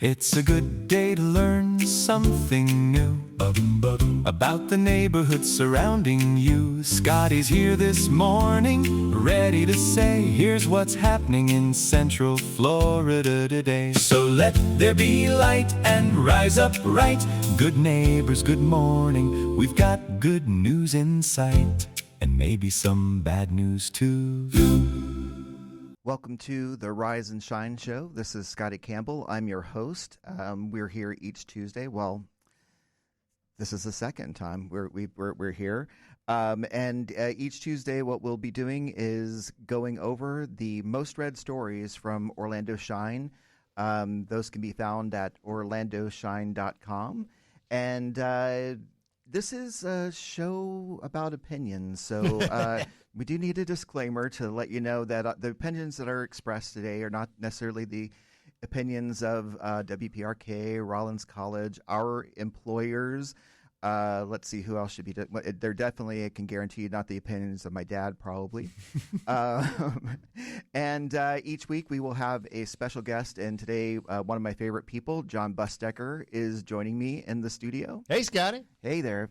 It's a good day to learn something new about the neighborhood surrounding you. Scotty's here this morning, ready to say, here's what's happening in Central Florida today. So let there be light and rise up right. Good neighbors, good morning. We've got good news in sight, and maybe some bad news too. Welcome to the Rise and Shine Show. This is Scottie Campbell. I'm your host. We're here each Tuesday. Well, this is the second time we're here. And each Tuesday, what we'll be doing is going over the most read stories from Orlando Shine. Those can be found at orlandoshine.com. And this is a show about opinions, so we do need a disclaimer to let you know that the opinions that are expressed today are not necessarily the opinions of WPRK, Rollins College, our employers. Let's see who else should be. They're definitely, I can guarantee you, not the opinions of my dad, probably. And each week we will have a special guest. And today, one of my favorite people, Jon Busdeker, is joining me in the studio. Hey, Scotty. Hey there.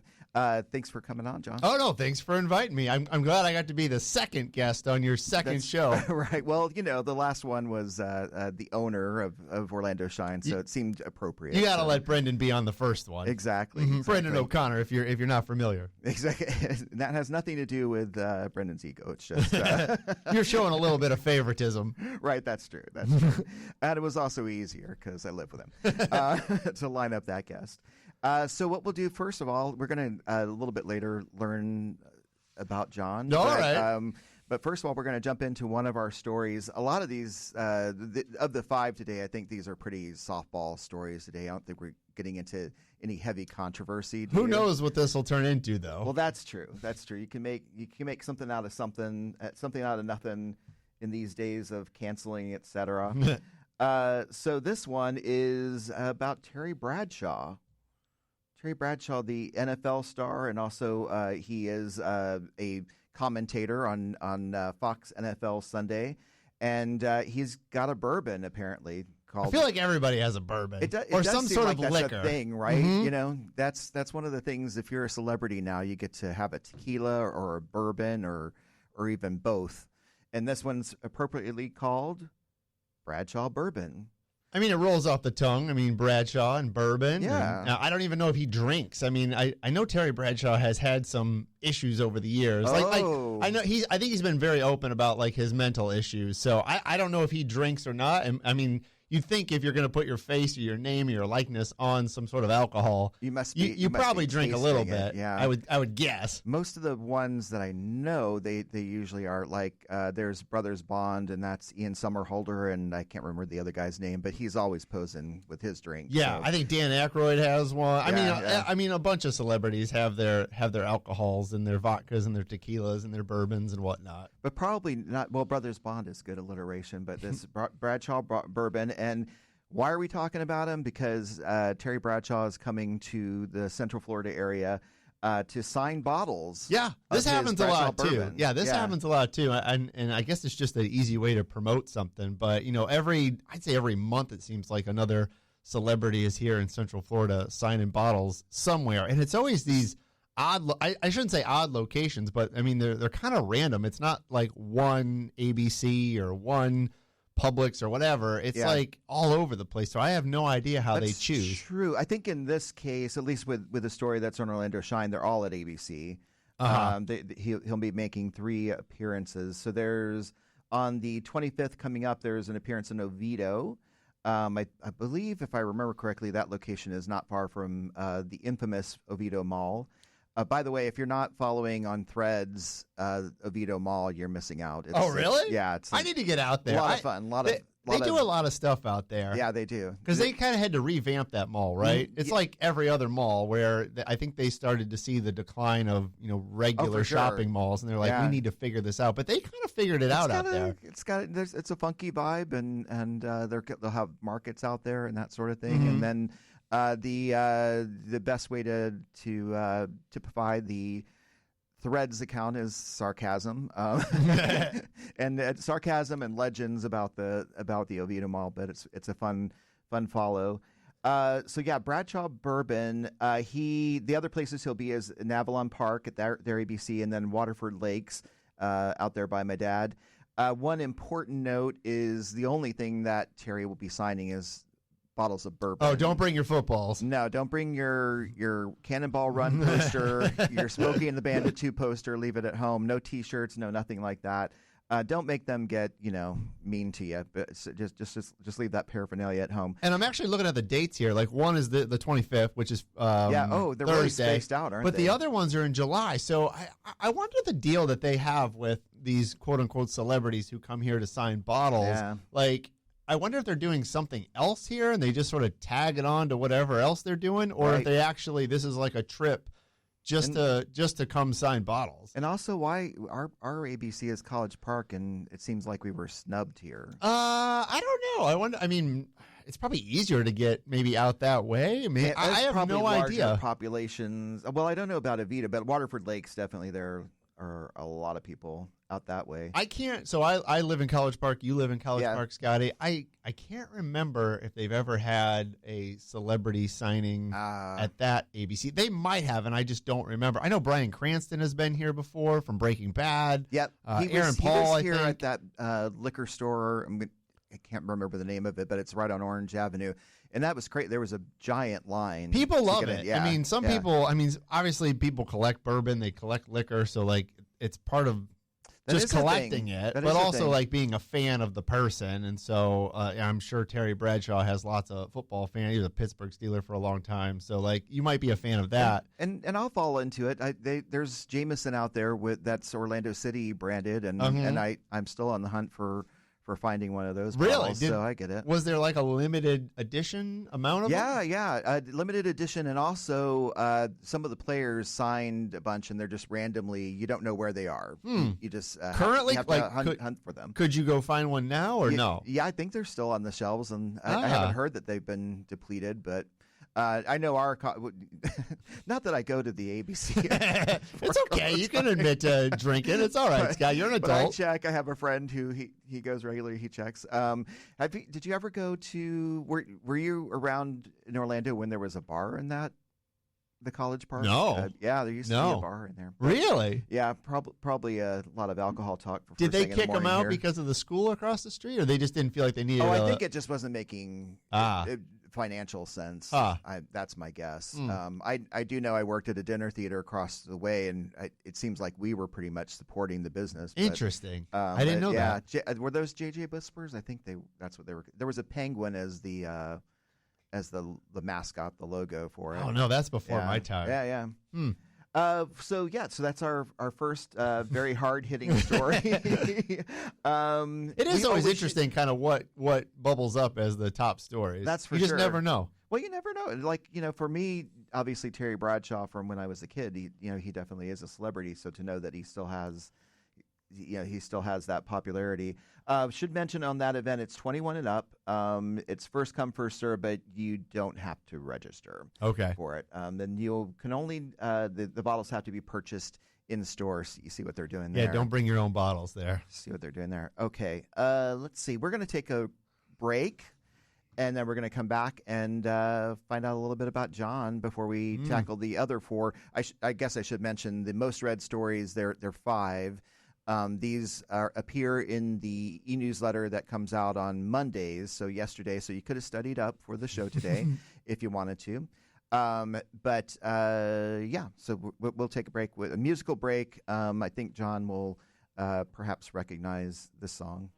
Thanks for coming on, Jon. Oh, no, thanks for inviting me. I'm glad I got to be the second guest on your second show. Right. Well, you know, the last one was the owner of Orlando Shine, so it seemed appropriate. You got to let Brendan be on the first one. Exactly. Mm-hmm. Exactly. Brendan O'Connor, if you're not familiar. Exactly. That has nothing to do with Brendan's ego. It's just you're showing a little bit of favoritism. Right. That's true. That's true. And it was also easier because I live with him to line up that guest. So what we'll do, first of all, we're going to, a little bit later, learn about Jon. All right. But first of all, we're going to jump into one of our stories. A lot of these, of the five today, I think these are pretty softball stories today. I don't think we're getting into any heavy controversy. Who knows what this will turn into, though? Well, that's true. That's true. You can make something out of something out of nothing in these days of canceling, etc. So this one is about Terry Bradshaw. Terry Bradshaw, the NFL star, and also he is a commentator on Fox NFL Sunday, and he's got a bourbon apparently called. I feel like everybody has a bourbon it or does some seem sort like of that's liquor a thing, right? Mm-hmm. You know, that's one of the things. If you're a celebrity now, you get to have a tequila or a bourbon or even both, and this one's appropriately called Bradshaw Bourbon. I mean, it rolls off the tongue. I mean, Bradshaw and bourbon. Yeah. And I don't even know if he drinks. I mean, I know Terry Bradshaw has had some issues over the years. Oh. Like I know I think he's been very open about like his mental issues. So I don't know if he drinks or not. And I mean, you'd think if you're going to put your face or your name or your likeness on some sort of alcohol, you must probably drink a little tasting it. bit. Yeah, I would guess. Most of the ones that I know, they usually are like there's Brothers Bond, and that's Ian Somerhalder, and I can't remember the other guy's name, but he's always posing with his drink. Yeah, so. I think Dan Aykroyd has one. Yeah, I mean, a bunch of celebrities have their alcohols and their vodkas and their tequilas and their bourbons and whatnot. But probably not. Well, Brothers Bond is good alliteration, but this Bradshaw Bourbon. And why are we talking about him? Because Terry Bradshaw is coming to the Central Florida area to sign bottles. Yeah, this happens a lot too. Yeah, this happens a lot too. And I guess it's just an easy way to promote something. But you know, I'd say every month it seems like another celebrity is here in Central Florida signing bottles somewhere, and it's always these odd. I shouldn't say odd locations, but I mean they're kind of random. It's not like one ABC or one Publix or whatever. It's like all over the place. So I have no idea how they choose. True. I think in this case, at least with the story that's on Orlando Shine, they're all at ABC. He'll be making 3 appearances. So there's on the 25th coming up, there's an appearance in Oviedo. I believe, if I remember correctly, that location is not far from the infamous Oviedo Mall. By the way, if you're not following on Threads, Oviedo Mall, you're missing out. Really? Yeah. I need to get out there. A lot of fun. They do a lot of stuff out there. Yeah, they do. Because they kind of had to revamp that mall, right? It's like every other mall where I think they started to see the decline of regular shopping malls, and they're like, we need to figure this out. But they kind of figured it out there. It's a funky vibe, and they'll have markets out there and that sort of thing, and then. The best way to typify the Threads account is sarcasm, and sarcasm and legends about the Oviedo Mall. But it's a fun fun follow. So yeah, Bradshaw Bourbon. The other places he'll be is in Avalon Park at their ABC, and then Waterford Lakes out there by my dad. One important note is the only thing that Terry will be signing is bottles of bourbon. Oh, don't bring your footballs. No, don't bring your Cannonball Run poster, your Smokey and the Bandit 2 poster. Leave it at home. No T-shirts, no nothing like that. Don't make them get mean to you. But just leave that paraphernalia at home. And I'm actually looking at the dates here. Like one is the 25th, which is they're Thursday, really spaced out, aren't they? But the other ones are in July. So I wonder the deal that they have with these quote unquote celebrities who come here to sign bottles. Yeah. Like, I wonder if they're doing something else here and they just sort of tag it on to whatever else they're doing, or if they actually this is like a trip just to come sign bottles. And also, why our ABC is College Park, and it seems like we were snubbed here. I don't know. I wonder. I mean, it's probably easier to get maybe out that way. I mean, I have no idea. Populations. Well, I don't know about Avita, but Waterford Lakes definitely there are a lot of people out that way. I can't. So I live in College Park. You live in College Park, Scotty. I can't remember if they've ever had a celebrity signing at that ABC. They might have, and I just don't remember. I know Bryan Cranston has been here before from Breaking Bad. Yep. Aaron Paul, he was here I think. at that liquor store. I can't remember the name of it, but it's right on Orange Avenue. And that was great. There was a giant line. People love it. Yeah, I mean, some people, obviously people collect bourbon. They collect liquor. So, like, it's part of just collecting it, but also, like, being a fan of the person. And so I'm sure Terry Bradshaw has lots of football fans. He was a Pittsburgh Steeler for a long time. So, like, you might be a fan of that. And I'll fall into it. There's Jameson out there that's Orlando City branded, and I'm still on the hunt for finding one of those bottles, so I get it. Was there like a limited edition amount of them? Yeah, limited edition, and also some of the players signed a bunch, and they're just randomly, you don't know where they are. You just currently have to hunt for them. Could you go find one now or no? Yeah, I think they're still on the shelves, and I haven't heard that they've been depleted, but I know not that I go to the ABC. It's okay. You can admit to drinking. It's all right, Scott. You're an adult. But I check. I have a friend who he goes regularly. He checks. Did you ever go to? Were you around in Orlando when there was a bar in the College Park? No. Yeah, there used to be a bar in there. Really? Yeah, probably a lot of alcohol talk. Did they kick them out because of the school across the street, or they just didn't feel like they needed? I think it just wasn't making financial sense. That's my guess. I do know I worked at a dinner theater across the way, and it seems like we were pretty much supporting the business. Interesting. I didn't know that. Were those JJ Whispers? I think that's what they were. There was a penguin as the mascot, the logo for it. Oh no, that's before my time. Yeah. So that's our first very hard hitting story. It is always interesting, kind of what bubbles up as the top stories. That's for sure. You just never know. Well, you never know. Like, for me, obviously Terry Bradshaw from when I was a kid, he definitely is a celebrity. So to know that he still has that popularity. Should mention on that event, it's 21 and up. It's first come, first serve, but you don't have to register for it. Then you can only the bottles have to be purchased in store. So you see what they're doing there. Yeah, don't bring your own bottles there. See what they're doing there. Okay, let's see. We're going to take a break, and then we're going to come back and find out a little bit about Jon before we tackle the other four. I guess I should mention the most read stories. They're 5. These appear in the e-newsletter that comes out on Mondays, so yesterday. So you could have studied up for the show today if you wanted to. So we'll take a break, with a musical break. I think Jon will perhaps recognize this song.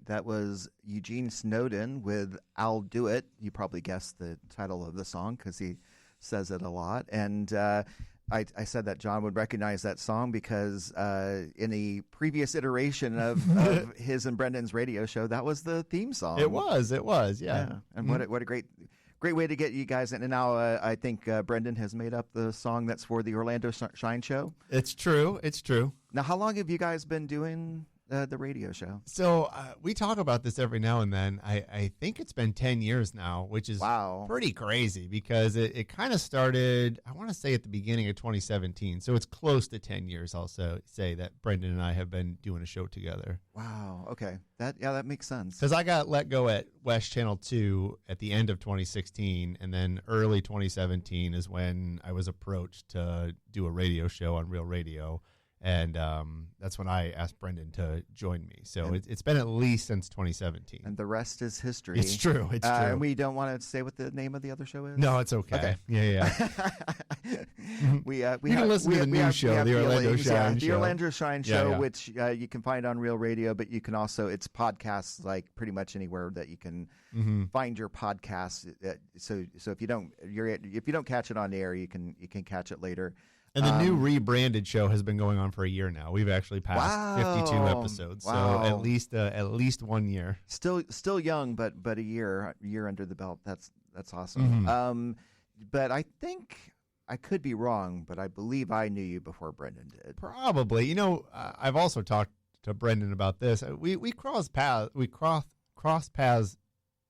That was Eugene Snowden with "I'll Do It." You probably guessed the title of the song because he says it a lot. And I said that John would recognize that song because in the previous iteration of his and Brendan's radio show, that was the theme song. It was, yeah. And what a great way to get you guys in. And now I think Brendan has made up the song that's for the Orlando Shine Show. It's true. Now, how long have you guys been doing the radio show? So we talk about this every now and then. I think it's been 10 years now, which is pretty crazy because it kind of started, I want to say at the beginning of 2017. So it's close to 10 years, I'll say that Brendan and I have been doing a show together. Wow. Okay. That makes sense. Because I got let go at West Channel 2 at the end of 2016, and then early 2017 is when I was approached to do a radio show on Real Radio. And that's when I asked Brendan to join me. So it's been at least since 2017. And the rest is history. It's true. And we don't want to say what the name of the other show is? No, it's okay. Yeah. we you can listen to the new show, the Orlando Shine Show. The Orlando Shine Show, which you can find on Real Radio, but you can also, it's podcasts like pretty much anywhere that you can find your podcasts. So if you don't catch it on the air, you can catch it later. And the new rebranded show has been going on for a year now. We've actually passed 52 episodes, so at least 1 year. Still young, but a year under the belt. That's awesome. But I think I could be wrong, but I believe I knew you before Brendan did. Probably. I've also talked to Brendan about this. We cross paths. We cross paths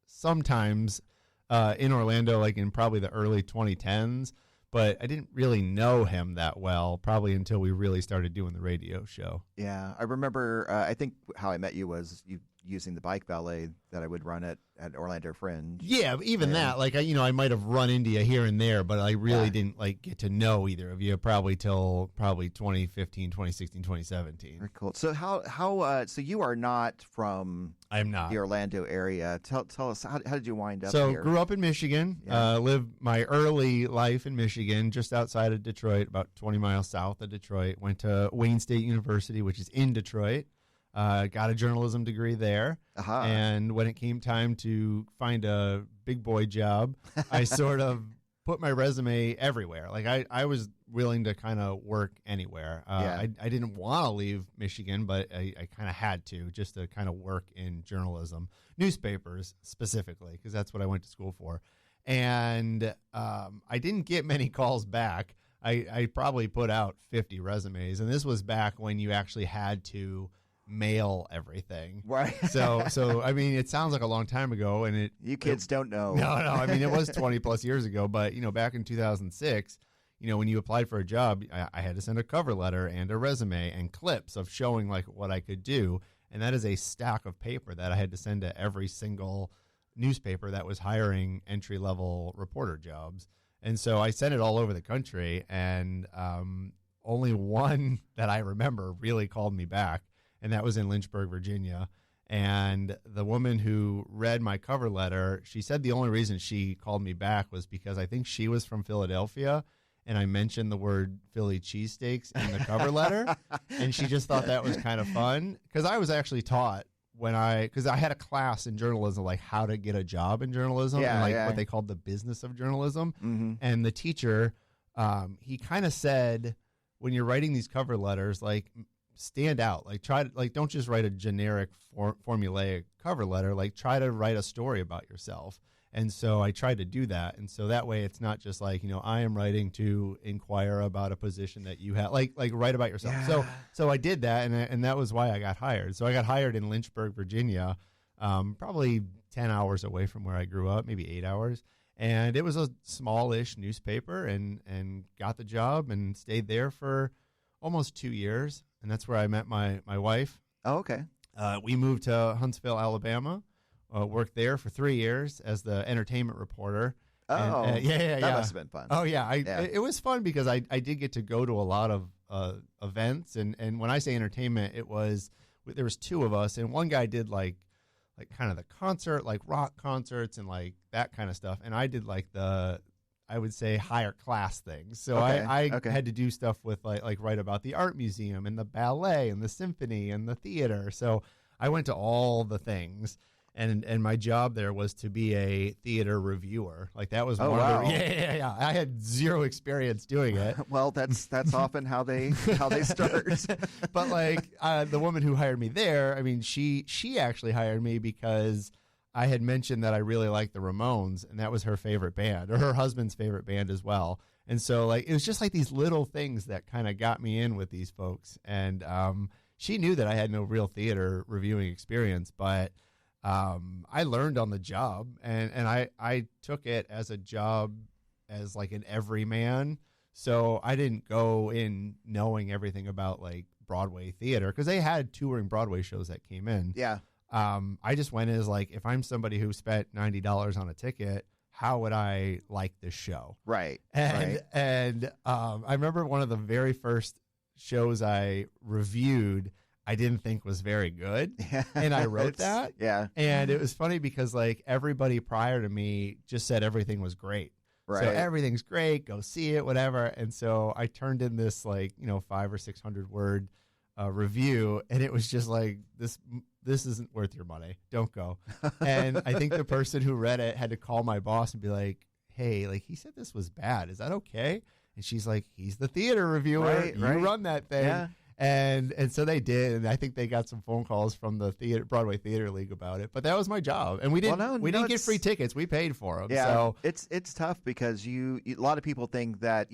sometimes in Orlando, like in probably the early 2010s. But I didn't really know him that well, probably until we really started doing the radio show. Yeah, I remember, I think how I met you was you using the bike ballet that I would run at Orlando Fringe. Yeah, even that, like, I might have run into you here and there, but I really didn't, get to know either of you probably till 2015, 2016, 2017. Very cool. So so you are not from I'm not. the Orlando area. Tell us, how did you wind up here? So grew up in Michigan, lived my early life in Michigan, just outside of Detroit, about 20 miles south of Detroit. Went to Wayne State University, which is in Detroit. Got a journalism degree there. And when it came time to find a big boy job, I sort of put my resume everywhere. Like I was willing to kind of work anywhere. I didn't want to leave Michigan, but I kind of had to just to kind of work in journalism, newspapers specifically, because that's what I went to school for. And I didn't get many calls back. I probably put out 50 resumes, and this was back when you actually had to mail everything. Right. So I mean, it sounds like a long time ago, and you kids don't know. No. I mean, it was 20 plus years ago, but back in 2006, when you applied for a job, I had to send a cover letter and a resume and clips of showing like what I could do, and that is a stack of paper that I had to send to every single newspaper that was hiring entry level reporter jobs. And so I sent it all over the country, and only one that I remember really called me back. And that was in Lynchburg, Virginia. And the woman who read my cover letter, she said the only reason she called me back was because I think she was from Philadelphia, and I mentioned the word Philly cheesesteaks in the cover letter. And she just thought that was kind of fun. Because I was actually taught because I had a class in journalism, like how to get a job in journalism, and what they called the business of journalism. Mm-hmm. And the teacher, he kind of said, when you're writing these cover letters, like, stand out, don't just write a generic formulaic cover letter, try to write a story about yourself. And so I tried to do that, and so that way it's not just I am writing to inquire about a position that you have, like write about yourself. So I did that, and that was why I got hired. So I got hired in Lynchburg, Virginia, probably 10 hours away from where I grew up, maybe 8 hours. And it was a smallish newspaper, and got the job and stayed there for almost 2 years. And that's where I met my wife. Oh, okay. We moved to Huntsville, Alabama, worked there for 3 years as the entertainment reporter. Oh, and, That must have been fun. Oh, yeah. It was fun because I did get to go to a lot of events. And when I say entertainment, there was two of us, and one guy did like kind of the concert, like rock concerts and like that kind of stuff. And I did I would say higher class things. So I had to do stuff with like write about the art museum and the ballet and the symphony and the theater. So I went to all the things. And my job there was to be a theater reviewer. Like that was one of the, yeah. I had zero experience doing it. Well, that's often how they start. But like the woman who hired me there, I mean, she actually hired me because I had mentioned that I really liked the Ramones, and that was her favorite band, or her husband's favorite band as well. And so like it was just like these little things that kind of got me in with these folks. And she knew that I had no real theater reviewing experience, but I learned on the job, and I took it as a job as like an everyman. So I didn't go in knowing everything about like Broadway theater, because they had touring Broadway shows that came in. Yeah. I just went in as like, if I'm somebody who spent $90 on a ticket, how would I like this show? Right. And I remember one of the very first shows I reviewed, I didn't think was very good. And I wrote that. Yeah. And it was funny because like everybody prior to me just said everything was great. Right. So everything's great, go see it, whatever. And so I turned in this like, 500 or 600 word review, and it was just like, this isn't worth your money. Don't go. And I think the person who read it had to call my boss and be like, hey, like he said this was bad. Is that okay? And she's like, he's the theater reviewer. Right. You run that thing. Yeah. And so they did, and I think they got some phone calls from the Broadway Theater League about it. But that was my job, and we didn't get free tickets. We paid for them. Yeah, so it's tough because a lot of people think that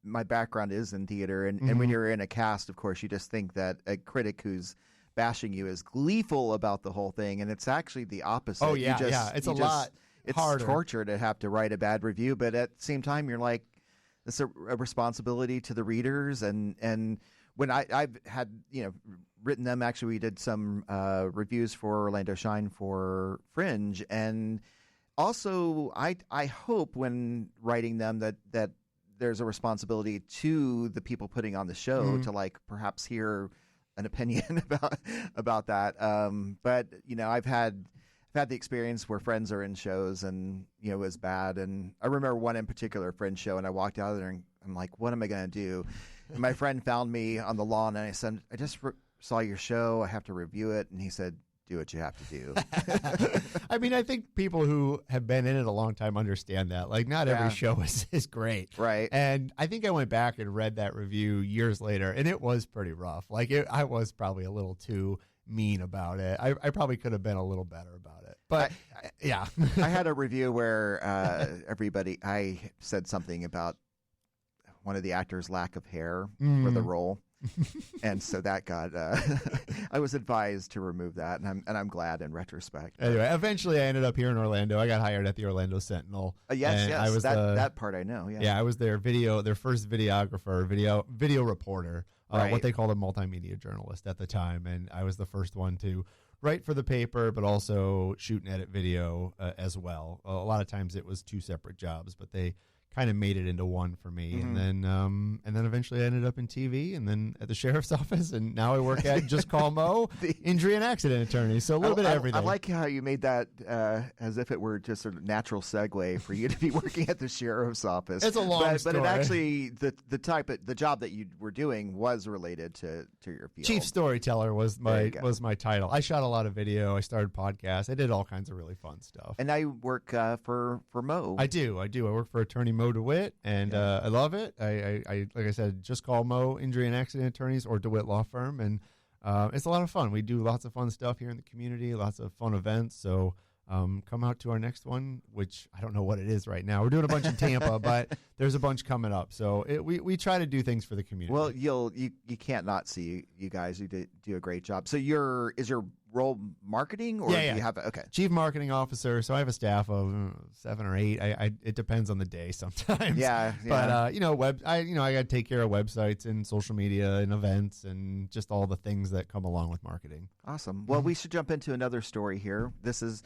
my background is in theater, and when you're in a cast, of course, you just think that a critic who's bashing you is gleeful about the whole thing, and it's actually the opposite. Oh yeah, it's a lot harder. It's torture to have to write a bad review, but at the same time, you're like, it's a responsibility to the readers, and when I've had written them. Actually, we did some reviews for Orlando Shine for Fringe, and also I hope when writing them that there's a responsibility to the people putting on the show to like perhaps hear an opinion about that. But I've had the experience where friends are in shows and it was bad, and I remember one in particular, Friend show, and I walked out of there and I'm like, what am I going to do? And my friend found me on the lawn and I said, I just saw your show, I have to review it. And he said, do what you have to do. I mean, I think people who have been in it a long time understand that. Like, not every show is great. Right. And I think I went back and read that review years later, and it was pretty rough. Like, I was probably a little too mean about it. I probably could have been a little better about it. But, yeah. I had a review where I said something about one of the actors' lack of hair for the role. And so that got I was advised to remove that, and I'm glad in retrospect. Anyway, eventually I ended up here in Orlando. I got hired at the Orlando Sentinel. Yes, I was that part I know. Yeah, I was their first videographer, video reporter, right. What they called a multimedia journalist at the time, and I was the first one to write for the paper, but also shoot and edit video as well. A lot of times it was two separate jobs, but they kind of made it into one for me. And then eventually I ended up in TV, and then at the sheriff's office, and now I work at Just Call Mo, injury and accident attorney. So a little bit of everything. I like how you made that as if it were just a natural segue for you to be working at the sheriff's office. It's a long story. But it actually, the job that you were doing was related to your field. Chief storyteller was my title. I shot a lot of video. I started podcasts. I did all kinds of really fun stuff. And I work for Mo. I do. I work for attorney Mo DeWitt, and I love it. I like I said, Just Call Mo Injury and Accident Attorneys, or DeWitt Law Firm, and it's a lot of fun. We do lots of fun stuff here in the community, lots of fun events. So come out to our next one, which I don't know what it is right now. We're doing a bunch in Tampa, but there's a bunch coming up. So we try to do things for the community. Well, you can't not see you guys. You do a great job. So is your role marketing, or do you have Chief Marketing Officer? So I have a staff of 7 or 8. It depends on the day sometimes. Yeah. But I got to take care of websites and social media and events and just all the things that come along with marketing. Awesome. Well, we should jump into another story here. This is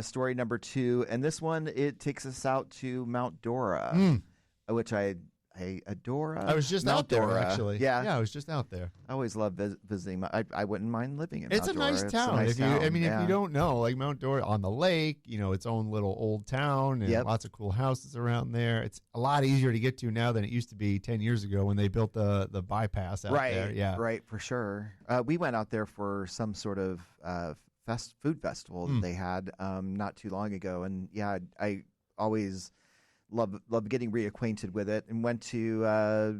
story number 2, and this one, it takes us out to Mount Dora, which I a Dora. I was just Mount out there, Dora. actually. Yeah, I was just out there. I always love visiting. I wouldn't mind living in It's Mount a Dora. nice It's town. a nice If you, town. if you don't know, like Mount Dora on the lake, its own little old town and lots of cool houses around there. It's a lot easier to get to now than it used to be 10 years ago when they built the bypass out there. Yeah, right, for sure. We went out there for some sort of food festival that they had not too long ago, and I always love getting reacquainted with it, and went to a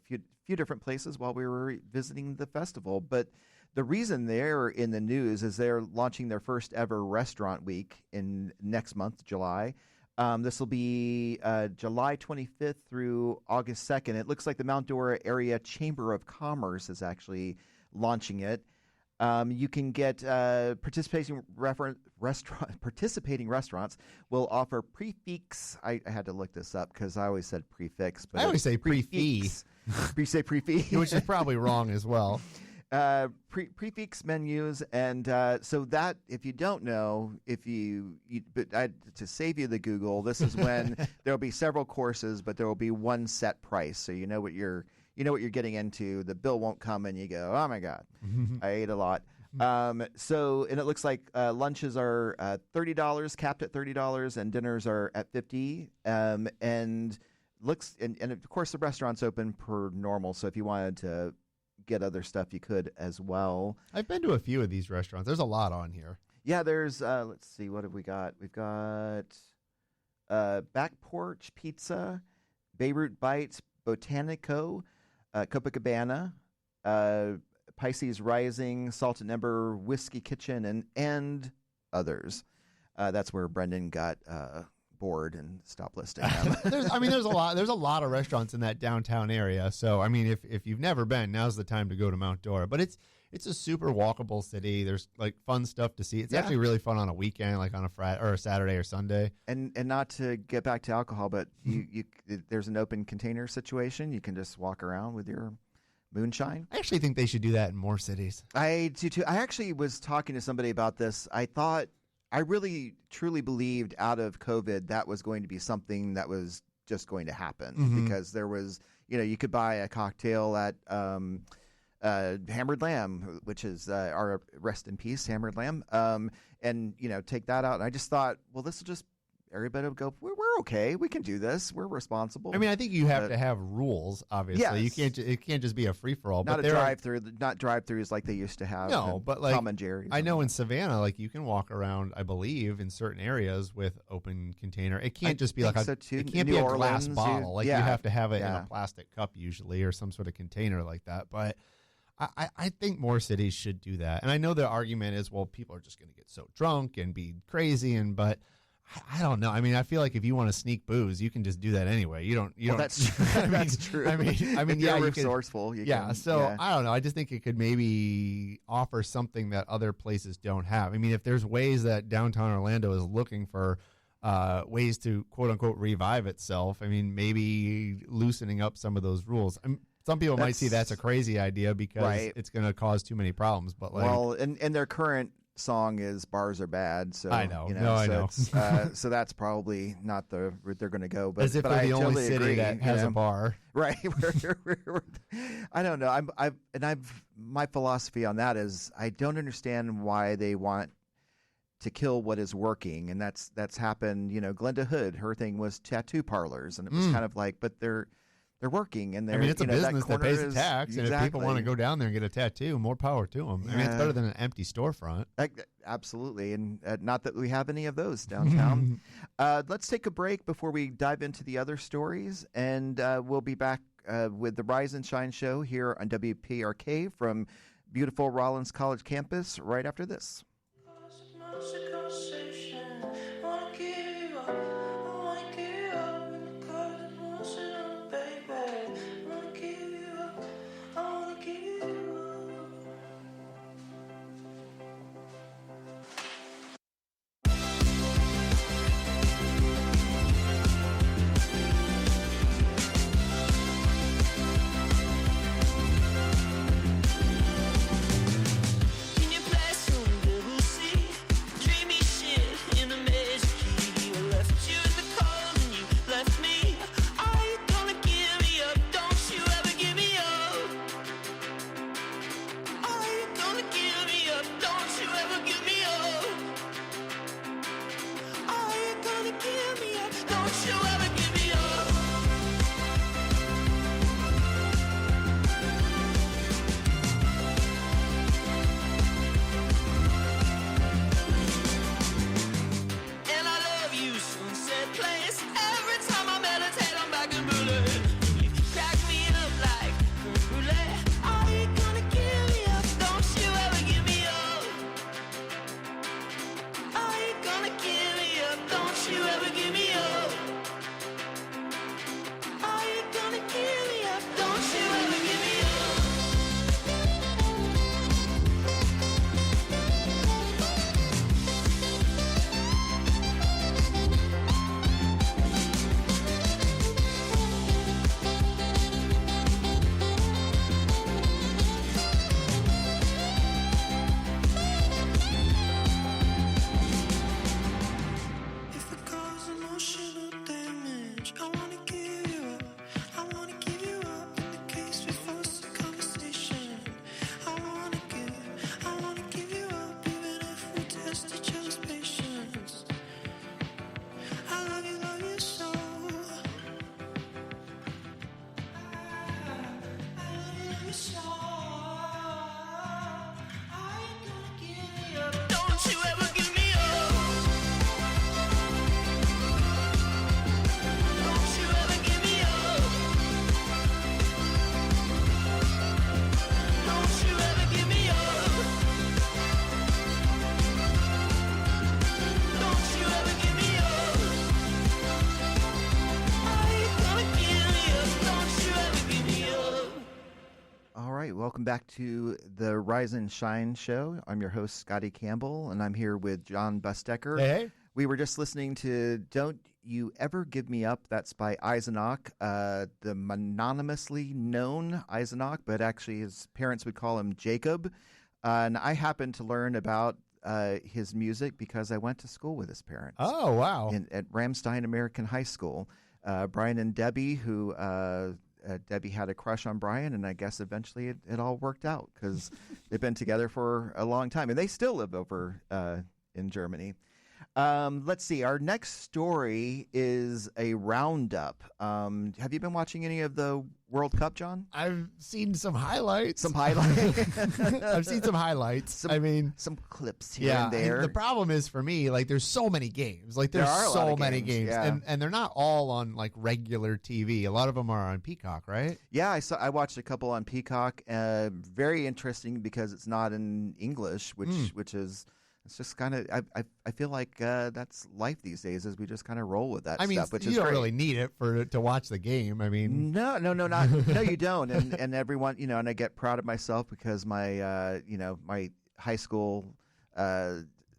few different places while we were visiting the festival. But the reason they're in the news is they're launching their first ever restaurant week in next month, July. This will be July 25th through August 2nd. It looks like the Mount Dora Area Chamber of Commerce is actually launching it. You can get participating restaurants will offer prefix. I had to look this up because I always said prefix. But I always say pre-fee. You say pre-fee? Which is probably wrong as well. Prefix menus, and so that, if you don't know, to save you the Google, this is when there will be several courses, but there will be one set price, so you know what you're getting into. The bill won't come and you go, oh my God, I ate a lot. And it looks like lunches are $30, capped at $30, and dinners are at $50. And of course the restaurant's open per normal, so if you wanted to get other stuff you could as well. I've been to a few of these restaurants. There's a lot on here. Yeah, there's let's see, what have we got? We've got Back Porch Pizza, Beirut Bites, Botanico, Copacabana, Pisces Rising, Salt and Ember, Whiskey Kitchen, and others. That's where Brendan got bored and stopped listing them. There's a lot of restaurants in that downtown area. So if you've never been, now's the time to go to Mount Dora. But it's a super walkable city. There's like fun stuff to see. It's actually really fun on a weekend, like on a Friday or a Saturday or Sunday. And not to get back to alcohol, but there's an open container situation. You can just walk around with your moonshine. I actually think they should do that in more cities. I do too. I actually was talking to somebody about this. I really truly believed out of COVID that was going to be something that was just going to happen, because there was, you could buy a cocktail at Hammered Lamb, which is our rest in peace, Hammered Lamb, and take that out. And I just thought, well, this will just, everybody will go, we're okay, we can do this, we're responsible. I think you have to have rules. Obviously, yes. It can't just be a free for all. Not drive-throughs like they used to have. No, but like Tom and Jerry's. I know in Savannah, like you can walk around, I believe, in certain areas with open container. It can't just be like it can't be a glass bottle. You have to have it in a plastic cup usually, or some sort of container like that. But I think more cities should do that. And I know the argument is, well, people are just going to get so drunk and be crazy, but I don't know. I feel like if you want to sneak booze, you can just do that anyway. You don't. That's true. That's true. If you're resourceful. I don't know. I just think it could maybe offer something that other places don't have. If there's ways that downtown Orlando is looking for ways to quote unquote revive itself, maybe loosening up some of those rules. Some people might see that's a crazy idea because it's going to cause too many problems. But and their current song is "Bars Are Bad," so I know. I know. So that's probably not the route they're going to go. But as if they're the only city that has a bar, right? I don't know. My philosophy on that is I don't understand why they want to kill what is working, and that's happened. Glenda Hood, her thing was tattoo parlors, and it was kind of like, but they're working, and they're it's a business that pays a tax, and if people want to go down there and get a tattoo, more power to them. It's better than an empty storefront. Absolutely, and not that we have any of those downtown. Let's take a break before we dive into the other stories, and we'll be back with the Rise and Shine show here on WPRK from beautiful Rollins College campus right after this. welcome back to the Rise and Shine show. I'm your host, Scottie Campbell, and I'm here with Jon Busdeker. Hey. We were just listening to Don't You Ever Give Me Up. That's by Eisenach, the mononymously known Eisenach, but actually his parents would call him Jacob. And I happened to learn about his music because I went to school with his parents. Oh, wow. At Ramstein American High School. Brian and Debbie, who Debbie had a crush on Brian, and I guess eventually it all worked out because they've been together for a long time, and they still live over in Germany. Let's see. Our next story is a roundup. Have you been watching any of the World Cup, John? I've seen some highlights. Some highlights? I've seen some highlights. Some clips here and there. The problem is for me, like, there's so many games. Like, there's so many games. Yeah. And they're not all on, like, regular TV. A lot of them are on Peacock, right? Yeah, I watched a couple on Peacock. Very interesting because it's not in English, which is... It's just kind of, I feel like that's life these days, as we just kind of roll with that stuff, which is great. You don't really need it to watch the game. I mean, no, you don't. And everyone, and I get proud of myself because my, my high school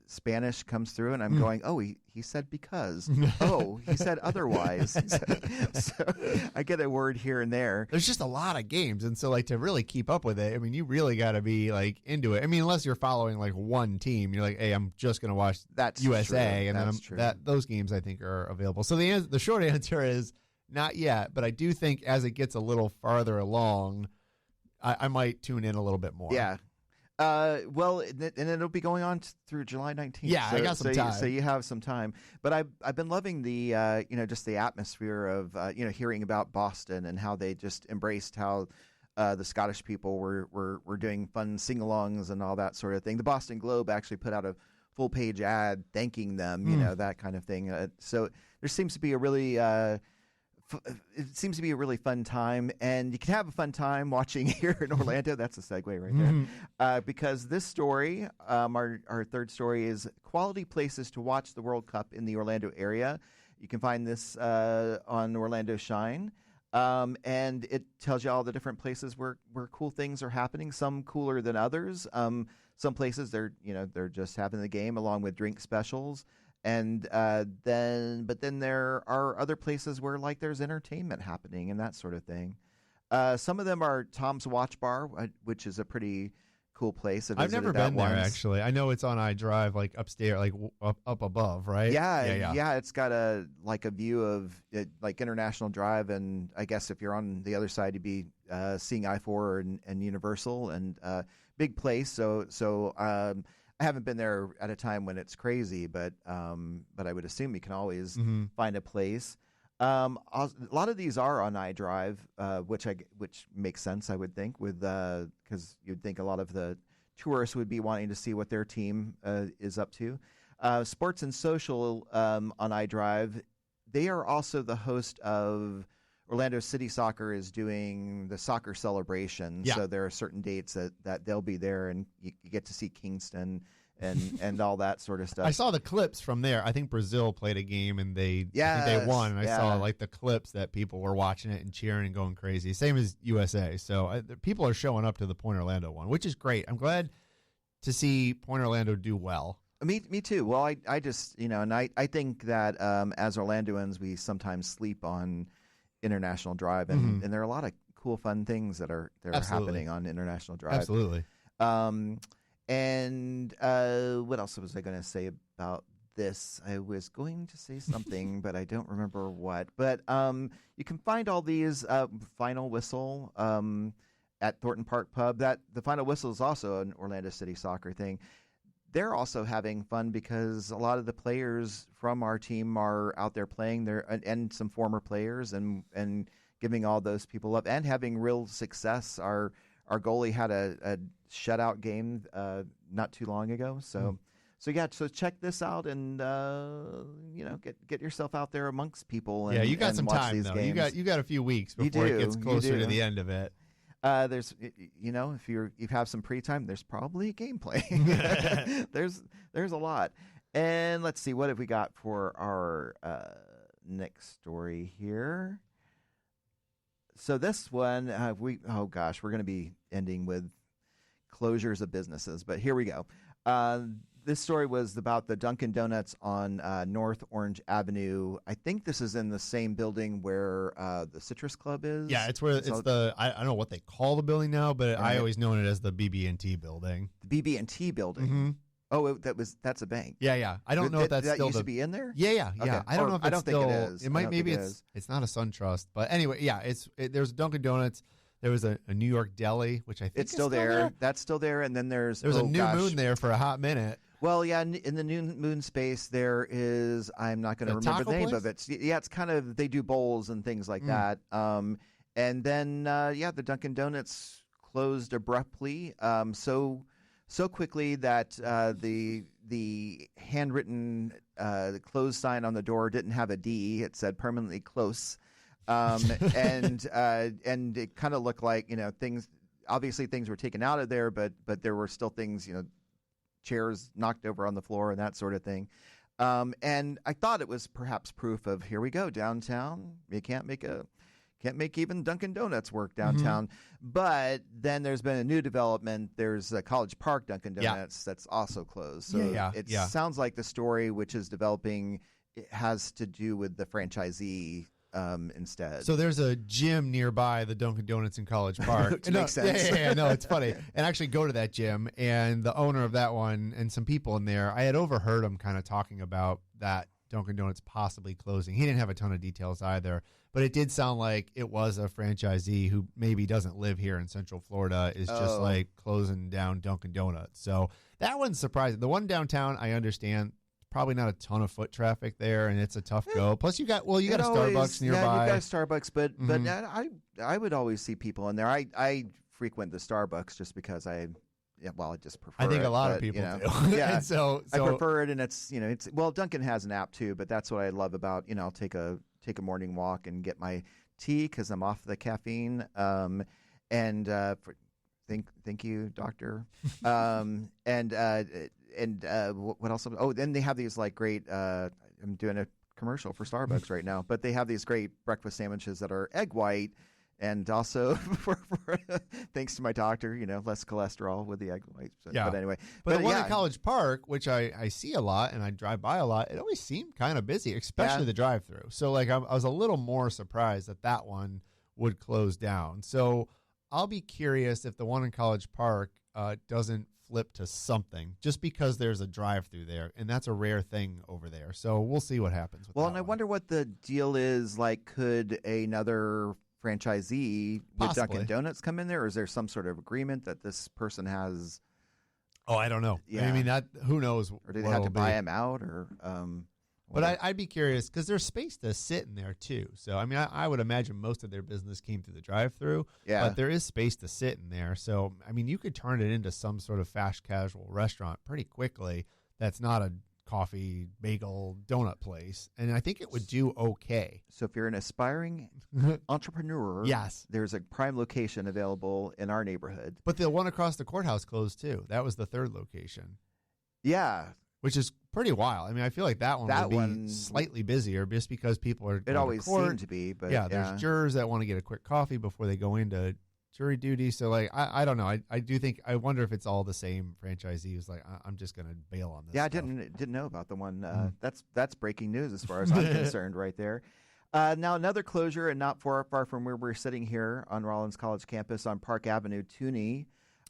Spanish comes through, and I'm going, oh, he said because. Oh, he said otherwise. So I get a word here and there. There's just a lot of games, and so, like, to really keep up with it, I mean, you really got to be, like, into it. I mean, unless you're following, like, one team, you're like, hey, I'm just going to watch USA, and then those games I think are available. So the short answer is not yet, but I do think as it gets a little farther along, I might tune in a little bit more. Yeah. Well, and it'll be going on through July 19th. Yeah, I got some time. So you have some time. But I've been loving the just the atmosphere of hearing about Boston and how they just embraced how the Scottish people were doing fun sing-alongs and all that sort of thing. The Boston Globe actually put out a full-page ad thanking them, that kind of thing. So there seems to be a really it seems to be a really fun time, and you can have a fun time watching here in Orlando. That's a segue right there. Because this story, our third story, is quality places to watch the World Cup in the Orlando area. You can find this on Orlando Shine, and it tells you all the different places where cool things are happening. Some cooler than others. Some places they're just having the game along with drink specials. And then there are other places where, like, there's entertainment happening and that sort of thing. Some of them are Tom's Watch Bar, which is a pretty cool place. I've never been there, actually. I know it's on iDrive, like upstairs, like up above, right? Yeah. It's got a view of like International Drive, and I guess if you're on the other side, you'd be seeing I-4 and Universal, and big place. So. I haven't been there at a time when it's crazy, but I would assume you can always find a place. A lot of these are on iDrive, which makes sense, I would think, with because you'd think a lot of the tourists would be wanting to see what their team is up to. Sports and Social on iDrive, they are also the host of Orlando City Soccer is doing the soccer celebration. Yeah. So there are certain dates that they'll be there, and you get to see Kingston and all that sort of stuff. I saw the clips from there. I think Brazil played a game, and I think they won. And I saw, like, the clips that people were watching it and cheering and going crazy. Same as USA. So people are showing up to the Point Orlando one, which is great. I'm glad to see Point Orlando do well. Me too. Well, I just, and I think that as Orlandoans, we sometimes sleep on International Drive, and there are a lot of cool, fun things that are happening on International Drive. Absolutely. And what else was I going to say about this? I was going to say something, but I don't remember what. But you can find all these Final Whistle at Thornton Park Pub. That the Final Whistle is also an Orlando City Soccer thing. They're also having fun because a lot of the players from our team are out there playing there, and some former players, and giving all those people up and having real success. Our goalie had a shutout game not too long ago. So check this out, and get yourself out there amongst people. And, you got some time though. Games. You got a few weeks before it gets closer to the end of it. There's, if you have some pre-time, there's probably gameplay. there's a lot. And let's see, what have we got for our next story here? So this one, we're going to be ending with closures of businesses, but here we go. This story was about the Dunkin Donuts on North Orange Avenue. I think this is in the same building where the Citrus Club is. Yeah, it's where I don't know what they call the building now, but I always known it as the BB&T building. The BB&T building. Mm-hmm. Oh, that's a bank. Yeah. I don't know if that's that still used to be in there. Yeah. Okay. I don't know if it's think it is. It might. Maybe it's not a SunTrust, but anyway, yeah. There's Dunkin Donuts. There was a New York Deli, which I think it's still there. That's still there, and then there's a New Moon there for a hot minute. Well, yeah, in the New Moon space, there is, I'm not going to remember the name of it. Yeah, it's kind of, they do bowls and things like that. And then, the Dunkin' Donuts closed abruptly, so quickly that the handwritten close sign on the door didn't have a D. It said permanently close. And it kind of looked like, things were taken out of there, but there were still things, chairs knocked over on the floor and that sort of thing. And I thought it was perhaps proof of, here we go, downtown. You can't make even Dunkin' Donuts work downtown. But then there's been a new development. There's a College Park Dunkin' Donuts that's also closed. So it sounds like the story which is developing has to do with the franchisee instead. So there's a gym nearby the Dunkin' Donuts in College Park. Which makes sense. Yeah, no, it's funny. And I actually go to that gym, and the owner of that one and some people in there, I had overheard him kind of talking about that Dunkin' Donuts possibly closing. He didn't have a ton of details either, but it did sound like it was a franchisee who maybe doesn't live here in Central Florida, is just like closing down Dunkin' Donuts. So that one's surprising. The one downtown, I understand. Probably not a ton of foot traffic there, and it's a tough go. Plus, you got a Starbucks nearby. Yeah, you got a Starbucks, but I would always see people in there. I frequent the Starbucks just because I just prefer it. I think a lot of people do. Yeah, so I prefer it, and it's Dunkin' has an app too, but that's what I love about I'll take a morning walk and get my tea because I'm off the caffeine. Thank you, doctor. And what else? Oh, then they have these great. I'm doing a commercial for Starbucks right now, but they have these great breakfast sandwiches that are egg white, and also for thanks to my doctor, less cholesterol with the egg white. But anyway, but the one at College Park, which I see a lot and I drive by a lot, it always seemed kind of busy, especially the drive-through. So I was a little more surprised that one would close down. So I'll be curious if the one in College Park doesn't flip to something, just because there's a drive-through there, and that's a rare thing over there. So we'll see what happens with I wonder what the deal is. Could another franchisee with Dunkin' Donuts come in there, or is there some sort of agreement that this person has? Oh, I don't know. Yeah. I mean, who knows? Or do they have to buy him out, or? But I'd be curious because there's space to sit in there too. So I mean, I would imagine most of their business came through the drive-through. Yeah. But there is space to sit in there. So I mean, you could turn it into some sort of fast casual restaurant pretty quickly. That's not a coffee, bagel, donut place, and I think it would do okay. So if you're an aspiring entrepreneur, yes, there's a prime location available in our neighborhood. But the one across the courthouse closed too. That was the third location. Yeah. Which is pretty wild. I mean, I feel like that would be slightly busier just because people are. It always seemed to be, but there's jurors that want to get a quick coffee before they go into jury duty. So, I don't know. I do think, I wonder if it's all the same franchisee who's like, I'm just going to bail on this. Yeah, stuff. I didn't know about the one. That's breaking news as far as I'm concerned, right there. Now another closure, and not far from where we're sitting here on Rollins College campus on Park Avenue, Tuni.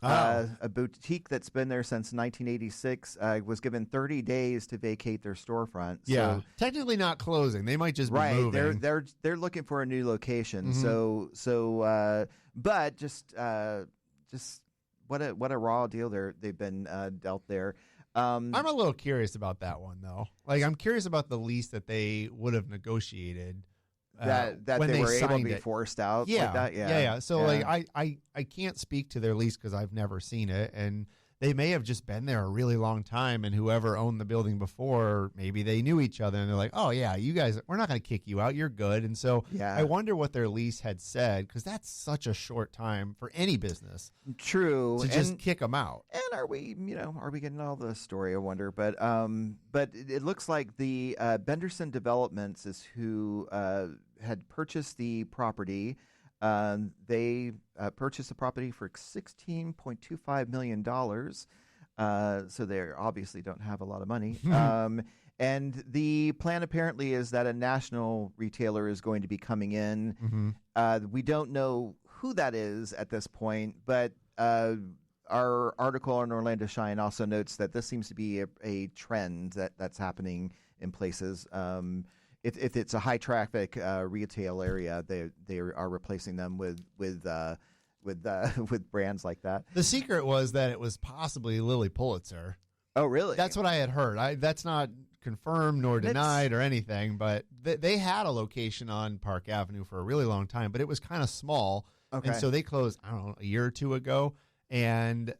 A boutique that's been there since 1986 was given 30 days to vacate their storefront. Yeah, so, technically not closing. They might just be moving. They're looking for a new location. Mm-hmm. But just what a raw deal they've been dealt there. I'm a little curious about that one though. I'm curious about the lease that they would have negotiated. That when they were able to be it. forced out. Yeah, like that? Yeah. So I can't speak to their lease because I've never seen it, and they may have just been there a really long time, and whoever owned the building before, maybe they knew each other, and they're like, oh yeah, you guys, we're not going to kick you out, you're good. And so I wonder what their lease had said, because that's such a short time for any business. True. To just kick them out. And are we getting all the story? I wonder, but it looks like the Benderson Developments is who had purchased the property. They purchased the property for $16.25 million. So they obviously don't have a lot of money. And the plan apparently is that a national retailer is going to be coming in. We don't know who that is at this point, but our article on Orlando Shine also notes that this seems to be a trend that's happening in places. If it's a high traffic retail area, they are replacing them with brands like that. The secret was that it was possibly Lilly Pulitzer. Oh, really? That's what I had heard. That's not confirmed nor denied or anything, but they had a location on Park Avenue for a really long time, but it was kind of small. Okay. And so they closed, I don't know, a year or two ago. And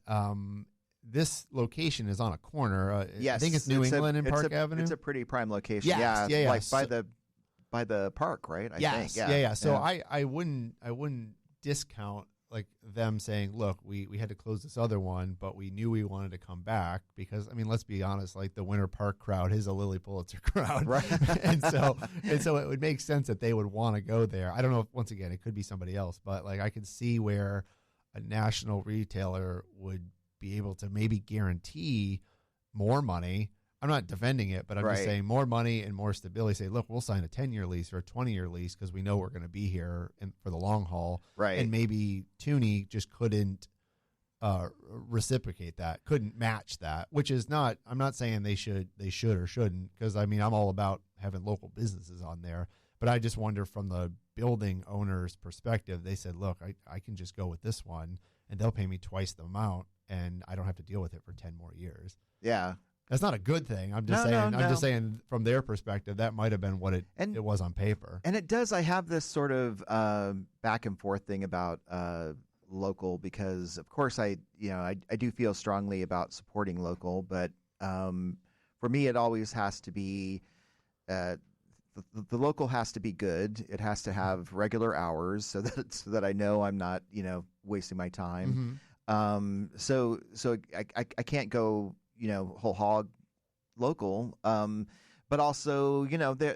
this location is on a corner. Yes. I think it's New England and Park Avenue. It's a pretty prime location. Yes. Yeah. Like by the park, right? I think. Yeah. So I wouldn't discount like them saying, look, we had to close this other one, but we knew we wanted to come back because, I mean, let's be honest, like the Winter Park crowd is a Lilly Pulitzer crowd. Right. and so it would make sense that they would want to go there. I don't know if, once again, it could be somebody else, but like I could see where a national retailer would be able to maybe guarantee more money. I'm not defending it, but I'm just saying more money and more stability. Say, look, we'll sign a 10-year lease or a 20-year lease because we know we're going to be here for the long haul. Right. And maybe Tuni just couldn't reciprocate that, couldn't match that, which is not, I'm not saying they should or shouldn't, because, I mean, I'm all about having local businesses on there. But I just wonder from the building owner's perspective, they said, look, I can just go with this one and they'll pay me twice the amount and I don't have to deal with it for 10 more years. Yeah. That's not a good thing. I'm just saying. No. I'm just saying from their perspective, that might have been what it was on paper. And it does. I have this sort of back and forth thing about local because, of course, I do feel strongly about supporting local, but for me, it always has to be the local has to be good. It has to have regular hours so that I know I'm not wasting my time. So I can't go whole hog local. But also,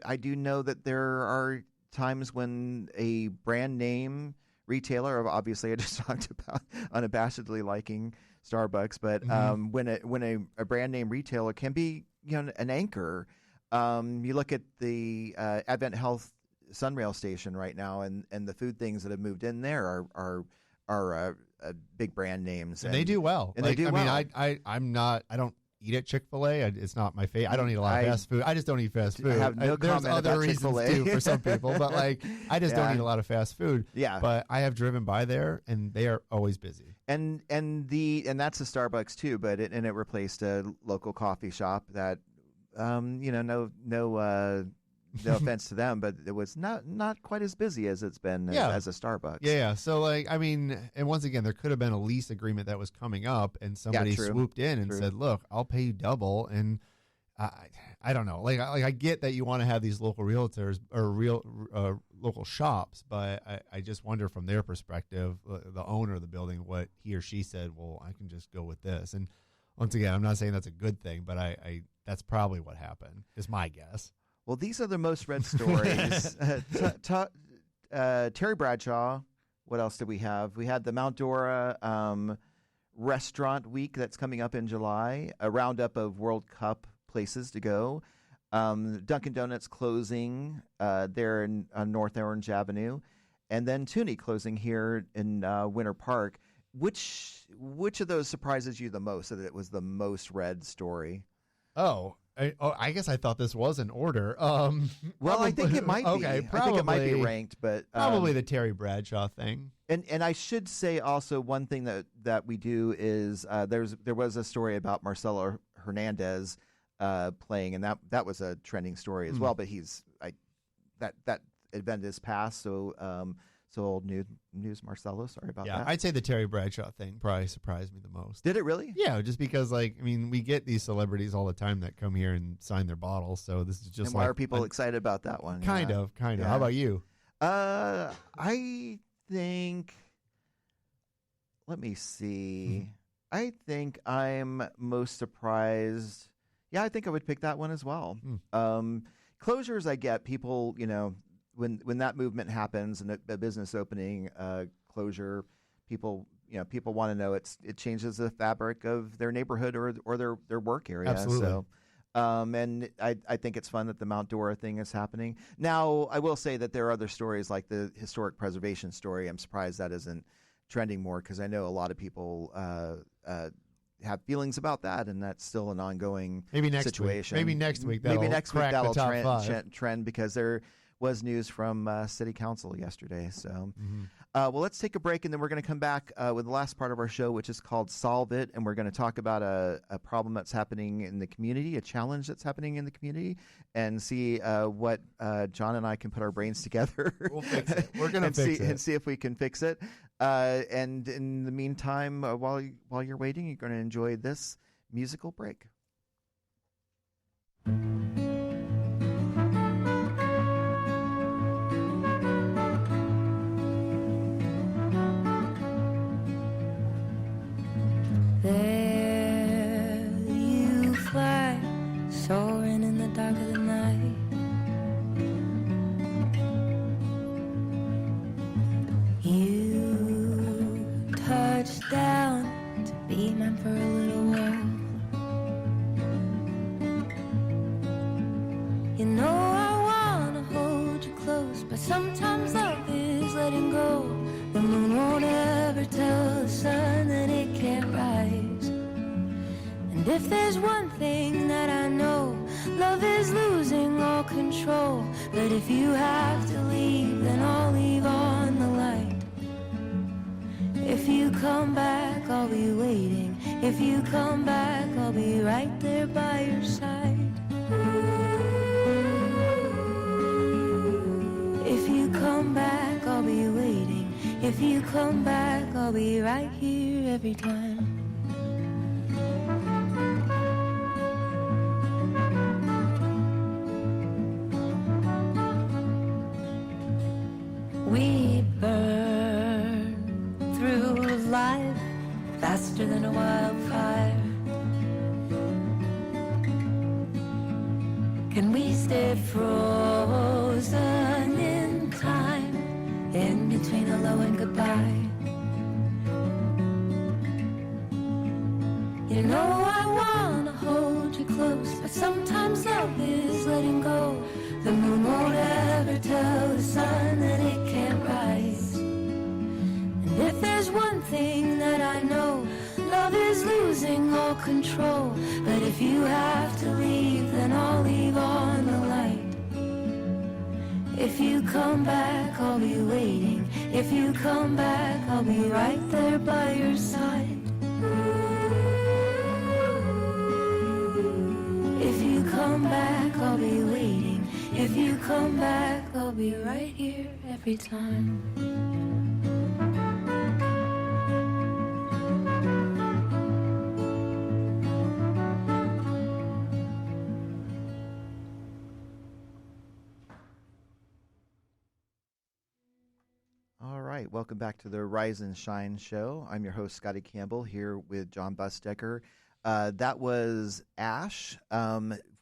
I do know that there are times when a brand name retailer, obviously I just talked about unabashedly liking Starbucks, but when a brand name retailer can be, an anchor. You look at the Advent Health Sunrail station right now, and the food things that have moved in there are big brand names, and they do well. And they do well. I mean, I don't eat at Chick-fil-A. It's not my favorite. I don't eat a lot of fast food. I just don't eat fast food. I have no There's comment other about reasons Chick-fil-A. too for some people, but I just don't eat a lot of fast food. Yeah. But I have driven by there, and they are always busy. And that's a Starbucks too, but it replaced a local coffee shop that, no offense to them, but it was not quite as busy as it's been as a Starbucks. Yeah. So and once again, there could have been a lease agreement that was coming up, and somebody swooped in and said, "Look, I'll pay you double." And I don't know. I get that you want to have these local realtors or local shops, but I just wonder from their perspective, the owner of the building, what he or she said. Well, I can just go with this. And once again, I'm not saying that's a good thing, but I that's probably what happened. Is my guess. Well, these are the most read stories. Terry Bradshaw. What else did we have? We had the Mount Dora Restaurant Week that's coming up in July. A roundup of World Cup places to go. Dunkin Donuts closing there on North Orange Avenue, and then Tuni closing here in Winter Park. Which of those surprises you the most? That it was the most read story. I guess I thought this was in order. Well, I think it might be. Okay, probably, I think it might be ranked, but probably the Terry Bradshaw thing. And I should say also one thing that we do is there was a story about Marcelo Hernandez playing, and that was a trending story as well. But that event is past, so old news, Marcelo. Sorry about that. I'd say the Terry Bradshaw thing probably surprised me the most. Did it really? Yeah, just because we get these celebrities all the time that come here and sign their bottles. So this is just why are people excited about that one? Kind of. Yeah. How about you? I think. Let me see. I think I'm most surprised. Yeah, I think I would pick that one as well. Closures, I get people, when that movement happens and a business opening, closure, people want to know it changes the fabric of their neighborhood or their work area. Absolutely. So. And I think it's fun that the Mount Dora thing is happening. Now, I will say that there are other stories like the historic preservation story. I'm surprised that isn't trending more because I know a lot of people have feelings about that, and that's still an ongoing situation. Maybe next week that'll trend because there was news from City Council yesterday. So, well, let's take a break, and then we're going to come back with the last part of our show, which is called Solve It, and we're going to talk about a problem that's happening in the community, a challenge that's happening in the community, and see what John and I can put our brains together. We'll fix it. We're going to fix it. And see if we can fix it. And in the meantime, while you're waiting, you're going to enjoy this musical break. There you fly, soaring in the dark of the night. You touch down to be mine for a little while. You know I wanna hold you close, but sometimes love is letting go. The moon won't ever tell the sun that it can't rise. And if there's one thing that I know, love is losing all control. But if you have to leave, then I'll leave on the light. If you come back, I'll be waiting. If you come back, I'll be right there by your side. If you come back, I'll be waiting. If you come back, I'll be right here every time. We burn through life faster than a wildfire. Can we stay frozen in time, in between hello and goodbye? You know I wanna hold you close, but sometimes love is letting go. The moon won't ever tell the sun that it can't rise. And if there's one thing that I know, love is losing all control. But if you have to leave, then I'll leave on the light. If you come back, I'll be waiting. If you come back, I'll be right there by your side. If you come back, I'll be waiting. If you come back, I'll be right here every time. All right, welcome back to the Rise and Shine show. I'm your host, Scottie Campbell, here with Jon Busdeker. That was Ashe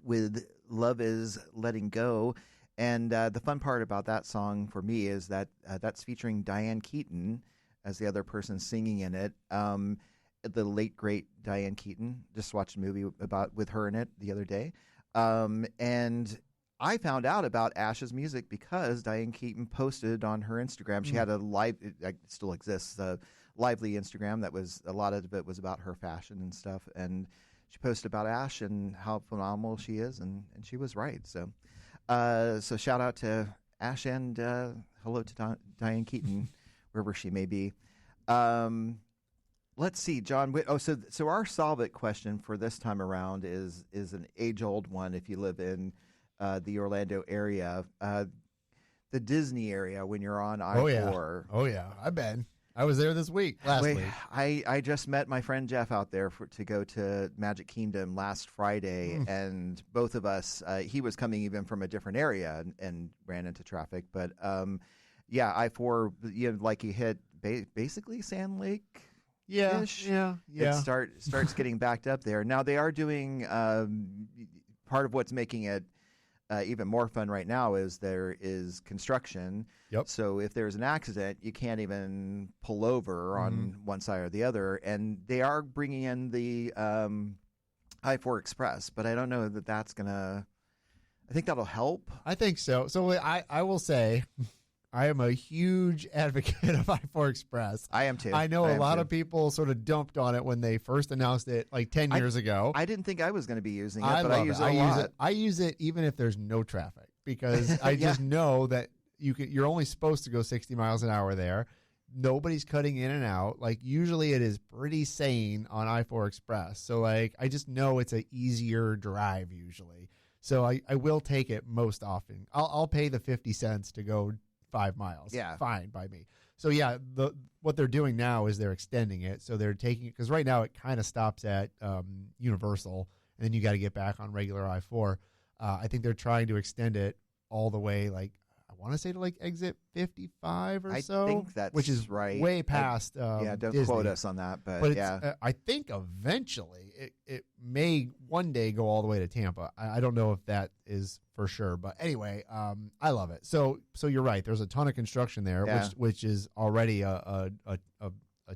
with Love is Letting Go. And the fun part about that song for me is that that's featuring Diane Keaton as the other person singing in it. The late, great Diane Keaton. Just watched a movie with her in it the other day. And I found out about Ashe's music because Diane Keaton posted on her Instagram. She had a live, it still exists, a lively Instagram that was, a lot of it was about her fashion and stuff. And she posted about Ashe and how phenomenal she is, and she was right. So shout out to Ashe and hello to Diane Keaton, wherever she may be. Let's see, John. So our Solve It question for this time around is an age-old one. If you live in the Orlando area, the Disney area, when you're on I-4. Oh yeah, I've been. I was there this week. Last week. I just met my friend Jeff out there to go to Magic Kingdom last Friday, and both of us, he was coming even from a different area and ran into traffic. But yeah, I-4, like you hit basically Sand Lake. Yeah. It starts getting backed up there. Now they are doing part of what's making it even more fun right now is there is construction. Yep. So if there's an accident, you can't even pull over on one side or the other. And they are bringing in the I-4 Express, but I don't know that that's going to – I think that'll help. I think so. So I will say I am a huge advocate of I-4 Express. I am too. I know a lot of people sort of dumped on it when they first announced it like 10 years ago. I didn't think I was going to be using it, but I use it a lot. I use it even if there's no traffic because I just know that you're only supposed to go 60 miles an hour there. Nobody's cutting in and out. Like usually it is pretty sane on I-4 Express. So like I just know it's an easier drive usually. So I will take it most often. I'll pay the 50 cents to go 5 miles. Yeah. Fine by me. So yeah, what they're doing now is they're extending it. So they're taking it because right now it kind of stops at Universal and then you got to get back on regular I-4. I think they're trying to extend it all the way like I want to say to like exit 55 or so. I think that's which is right. Way past don't Disney. Quote us on that, but it's, yeah. I think eventually it may one day go all the way to Tampa. I don't know if that is for sure, but anyway, I love it. So you're right. There's a ton of construction there, which is already a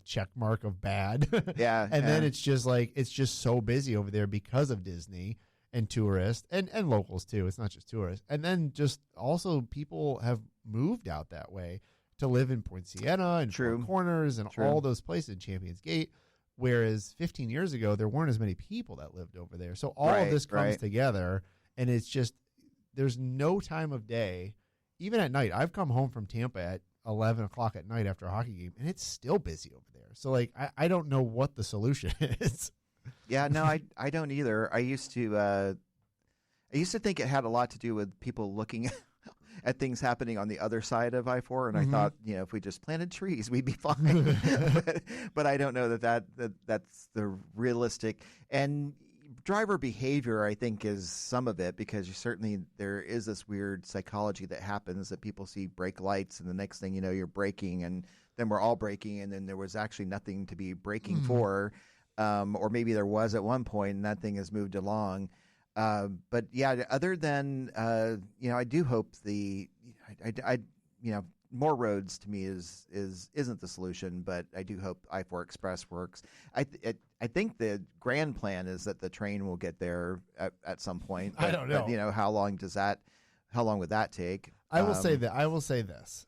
check mark of bad. Yeah, and then it's just so busy over there because of Disney and tourists and locals too. It's not just tourists. And then just also people have moved out that way to live in Point Siena and Four Corners and all those places, Champions Gate. Whereas 15 years ago, there weren't as many people that lived over there. So all of this comes together and it's just, there's no time of day, even at night. I've come home from Tampa at 11 o'clock at night after a hockey game and it's still busy over there. So like, I don't know what the solution is. Yeah, no, I don't either. I used to think it had a lot to do with people looking at things happening on the other side of I-4, and I thought, if we just planted trees, we'd be fine. but I don't know that's the realistic. And driver behavior, I think, is some of it because there is this weird psychology that happens that people see brake lights, and the next thing you know, you're braking, and then we're all braking, and then there was actually nothing to be braking for. Or maybe there was at one point, and that thing has moved along. But yeah, other than I do hope more roads to me isn't the solution, but I do hope I-4 Express works. I think the grand plan is that the train will get there at some point. But, I don't know. But, how long would that take? I will say this.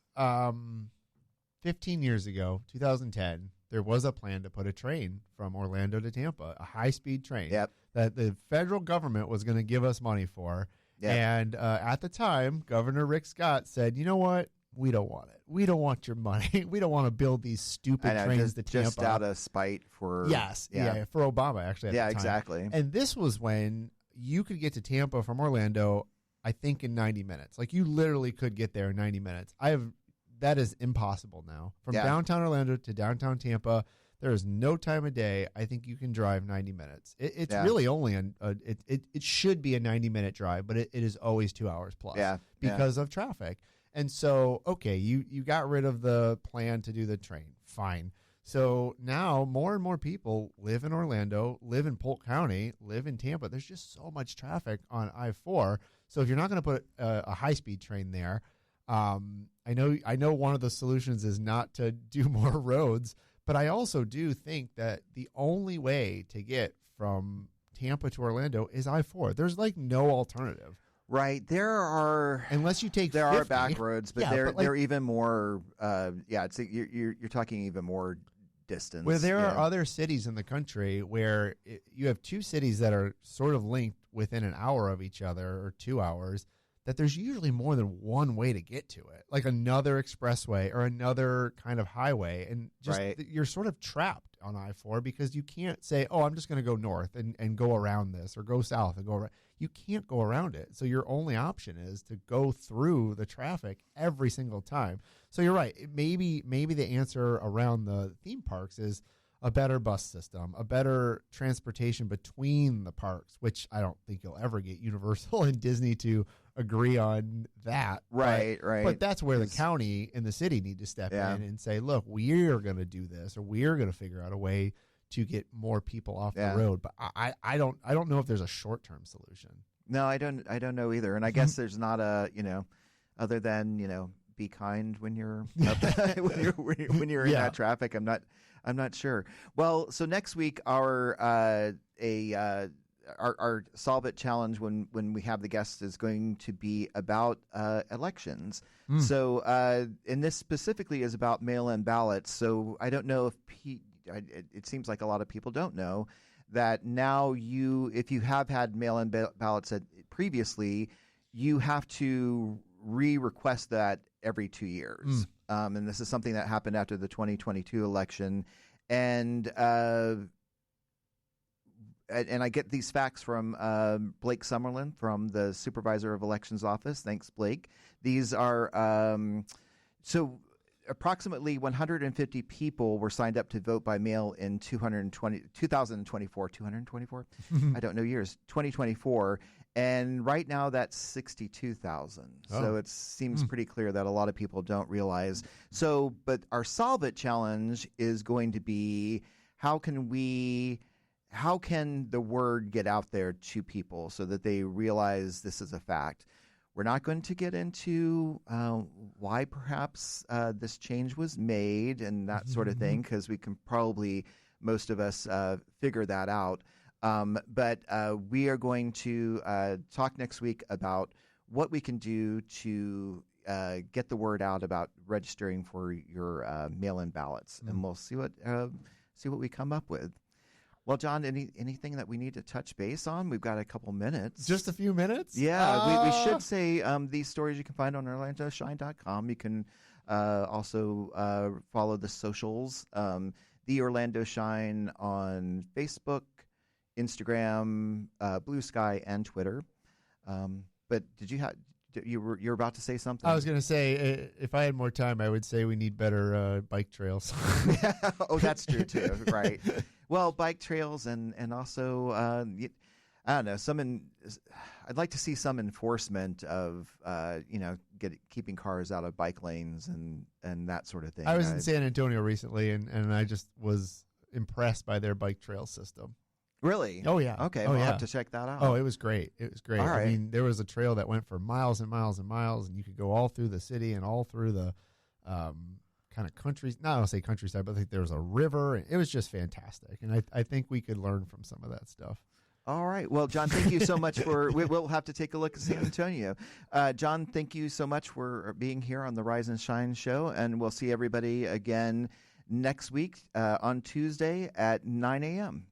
15 years ago, 2010. There was a plan to put a train from Orlando to Tampa, a high-speed train that the federal government was going to give us money for. Yep. And at the time, Governor Rick Scott said, you know what? We don't want it. We don't want your money. We don't want to build these stupid trains to Tampa. Just out of spite for... Yes. Yeah, for Obama, actually, at the time. Exactly. And this was when you could get to Tampa from Orlando, I think, in 90 minutes. Like, you literally could get there in 90 minutes. That is impossible now. From downtown Orlando to downtown Tampa, there is no time of day. I think you can drive 90 minutes. It's really only it should be a 90-minute drive, but it is always 2 hours plus because of traffic. And so, okay, you got rid of the plan to do the train. Fine. So now more and more people live in Orlando, live in Polk County, live in Tampa. There's just so much traffic on I-4. So if you're not going to put a high-speed train there, I know one of the solutions is not to do more roads, but I also do think that the only way to get from Tampa to Orlando is I-4. There's like no alternative. Right. Unless you take 50. Are back roads, but they're even more you're talking even more distance. Where there are other cities in the country where you have two cities that are sort of linked within an hour of each other or 2 hours, that there's usually more than one way to get to it, like another expressway or another kind of highway. And just you're sort of trapped on I-4 because you can't say, oh, I'm just going to go north and go around this or go south and go around. You can't go around it. So your only option is to go through the traffic every single time. So you're right. Maybe the answer around the theme parks is a better bus system, a better transportation between the parks, which I don't think you'll ever get Universal and Disney to agree on that. Right. But that's where the county and the city need to step in and say, look, we're going to do this, or we're going to figure out a way to get more people off the road. But I don't know if there's a short-term solution. No, I don't know either. And I guess there's not a, other than, be kind when you're when you're in that traffic. I'm not sure. Well, so next week our Solve It challenge when we have the guests is going to be about elections. So and this specifically is about mail-in ballots. So I don't know if it seems like a lot of people don't know that now if you have had mail-in ballots previously, you have to re-request that every 2 years. And this is something that happened after the 2022 election. And I get these facts from Blake Summerlin from the Supervisor of Elections Office. Thanks, Blake. These are so approximately 150 people were signed up to vote by mail in 2024. 224? I don't know years. 2024. And right now that's 62,000. So it seems pretty clear that a lot of people don't realize. So, but our Solve It challenge is going to be how can the word get out there to people so that they realize this is a fact? We're not going to get into why perhaps this change was made and that sort of thing, because we can probably, most of us, figure that out. But we are going to talk next week about what we can do to get the word out about registering for your mail-in ballots, and we'll see what we come up with. Well, John, anything that we need to touch base on? We've got a couple minutes. Just a few minutes? Yeah, we should say these stories you can find on OrlandoShine.com. You can also follow the socials, The Orlando Shine on Facebook, Instagram, Blue Sky, and Twitter. But did you were about to say something? I was going to say, if I had more time, I would say we need better bike trails. Oh, that's true too, right? Well, bike trails and also I don't know. I'd like to see some enforcement of keeping cars out of bike lanes and that sort of thing. I was in San Antonio recently, and I just was impressed by their bike trail system. Really? Oh, yeah. Okay, we'll have to check that out. Oh, it was great. It was great. All right. I mean, there was a trail that went for miles and miles and miles, and you could go all through the city and all through the kind of country. Not I don't say countryside, but I think there was a river. And it was just fantastic, and I think we could learn from some of that stuff. All right. Well, John, thank you so much we'll have to take a look at San Antonio. John, thank you so much for being here on the Rise and Shine show, and we'll see everybody again next week on Tuesday at 9 a.m.